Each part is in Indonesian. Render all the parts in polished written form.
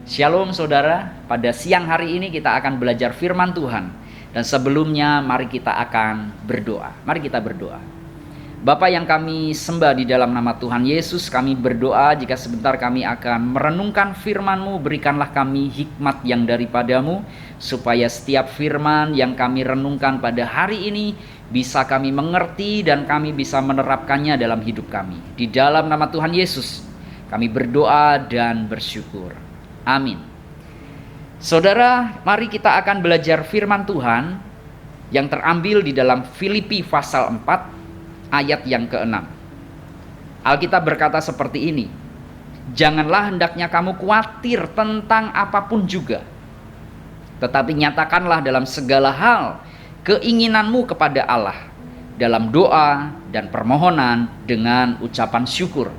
Shalom saudara, pada siang hari ini kita akan belajar firman Tuhan. Dan sebelumnya mari kita akan berdoa. Mari kita berdoa. Bapa yang kami sembah di dalam nama Tuhan Yesus, kami berdoa jika sebentar kami akan merenungkan firman-Mu, berikanlah kami hikmat yang daripadamu, supaya setiap firman yang kami renungkan pada hari ini bisa kami mengerti dan kami bisa menerapkannya dalam hidup kami. Di dalam nama Tuhan Yesus, kami berdoa dan bersyukur. Amin. Saudara, mari kita akan belajar firman Tuhan yang terambil di dalam Filipi pasal 4 ayat yang ke-6. Alkitab berkata seperti ini: janganlah hendaknya kamu khawatir tentang apapun juga, tetapi nyatakanlah dalam segala hal keinginanmu kepada Allah dalam doa dan permohonan dengan ucapan syukur.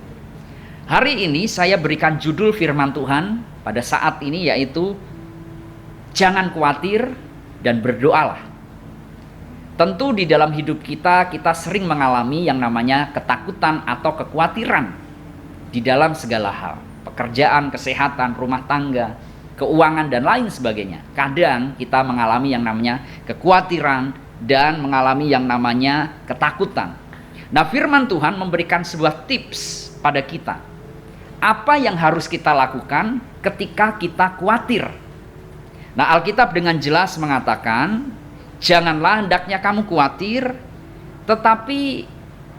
Hari ini saya berikan judul firman Tuhan pada saat ini, yaitu jangan khawatir dan berdoalah. Tentu di dalam hidup kita sering mengalami yang namanya ketakutan atau kekhawatiran di dalam segala hal. Pekerjaan, kesehatan, rumah tangga, keuangan, dan lain sebagainya. Kadang kita mengalami yang namanya kekhawatiran dan mengalami yang namanya ketakutan. Nah, firman Tuhan memberikan sebuah tips pada kita. Apa yang harus kita lakukan ketika kita khawatir? Nah, Alkitab dengan jelas mengatakan, janganlah hendaknya kamu khawatir, tetapi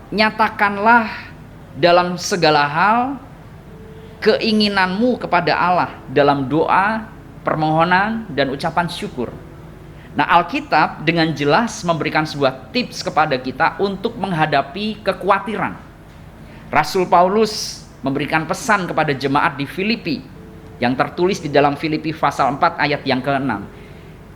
nyatakanlah dalam segala hal keinginanmu kepada Allah dalam doa, permohonan, dan ucapan syukur. Nah, Alkitab dengan jelas memberikan sebuah tips kepada kita untuk menghadapi kekhawatiran. Rasul Paulus memberikan pesan kepada jemaat di Filipi yang tertulis di dalam Filipi pasal 4 ayat yang ke-6.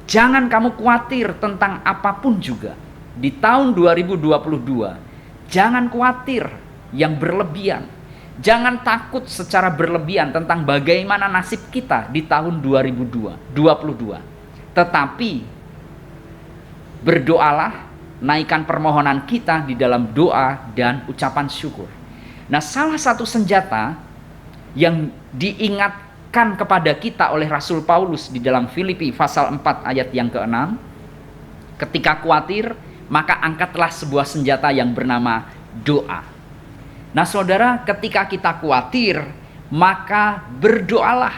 Jangan kamu khawatir tentang apapun juga di tahun 2022. Jangan khawatir yang berlebihan. Jangan takut secara berlebihan tentang bagaimana nasib kita di tahun 2022. Tetapi berdoalah, naikkan permohonan kita di dalam doa dan ucapan syukur. Nah, salah satu senjata yang diingatkan kepada kita oleh Rasul Paulus di dalam Filipi pasal 4 ayat yang ke-6, ketika khawatir, maka angkatlah sebuah senjata yang bernama doa. Nah, saudara, ketika kita khawatir, maka berdoalah.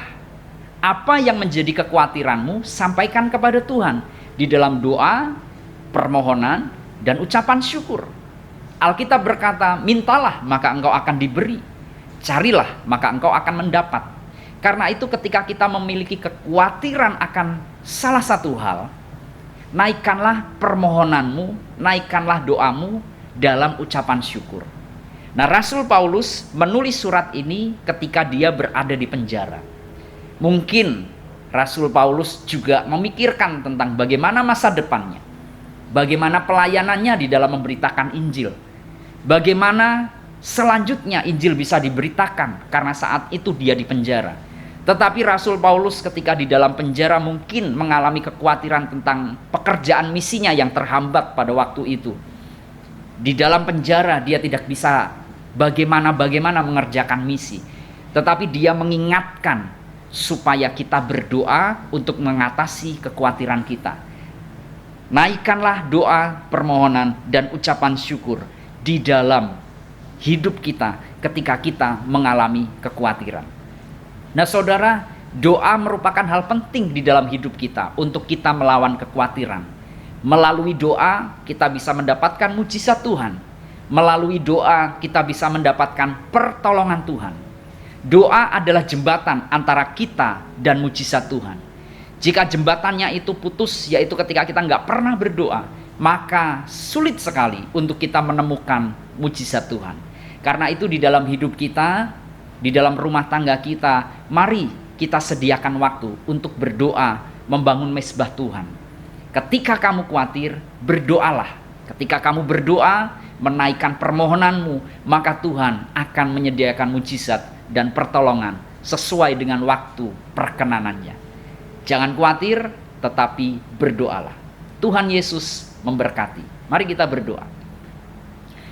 Apa yang menjadi kekhawatiranmu, sampaikan kepada Tuhan di dalam doa, permohonan, dan ucapan syukur. Alkitab berkata, mintalah maka engkau akan diberi, carilah maka engkau akan mendapat. Karena itu ketika kita memiliki kekhawatiran akan salah satu hal, naikkanlah permohonanmu, naikkanlah doamu dalam ucapan syukur. Nah, Rasul Paulus menulis surat ini ketika dia berada di penjara. Mungkin Rasul Paulus juga memikirkan tentang bagaimana masa depannya, bagaimana pelayanannya di dalam memberitakan Injil, bagaimana selanjutnya Injil bisa diberitakan karena saat itu dia di penjara. Tetapi Rasul Paulus ketika di dalam penjara mungkin mengalami kekhawatiran tentang pekerjaan misinya yang terhambat pada waktu itu. Di dalam penjara dia tidak bisa bagaimana mengerjakan misi. Tetapi dia mengingatkan supaya kita berdoa untuk mengatasi kekhawatiran kita. Naikkanlah doa, permohonan, dan ucapan syukur di dalam hidup kita ketika kita mengalami kekhawatiran. Nah, saudara, doa merupakan hal penting di dalam hidup kita untuk kita melawan kekhawatiran. Melalui doa kita bisa mendapatkan mujizat Tuhan. Melalui doa kita bisa mendapatkan pertolongan Tuhan. Doa adalah jembatan antara kita dan mujizat Tuhan. Jika jembatannya itu putus, yaitu ketika kita nggak pernah berdoa, maka sulit sekali untuk kita menemukan mujizat Tuhan. Karena itu di dalam hidup kita, di dalam rumah tangga kita, mari kita sediakan waktu untuk berdoa, membangun mezbah Tuhan. Ketika kamu khawatir, berdoalah. Ketika kamu berdoa, menaikkan permohonanmu, maka Tuhan akan menyediakan mujizat dan pertolongan sesuai dengan waktu perkenanannya. Jangan khawatir, tetapi berdoalah. Tuhan Yesus memberkati. Mari kita berdoa.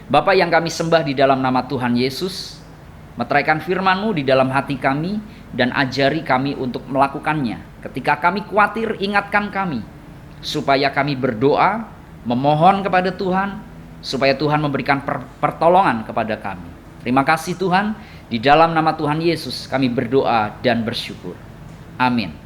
Bapa yang kami sembah di dalam nama Tuhan Yesus, meteraikan firman-Mu di dalam hati kami, dan ajari kami untuk melakukannya. Ketika kami khawatir, ingatkan kami, supaya kami berdoa, memohon kepada Tuhan, supaya Tuhan memberikan pertolongan kepada kami. Terima kasih Tuhan, di dalam nama Tuhan Yesus kami berdoa dan bersyukur. Amin.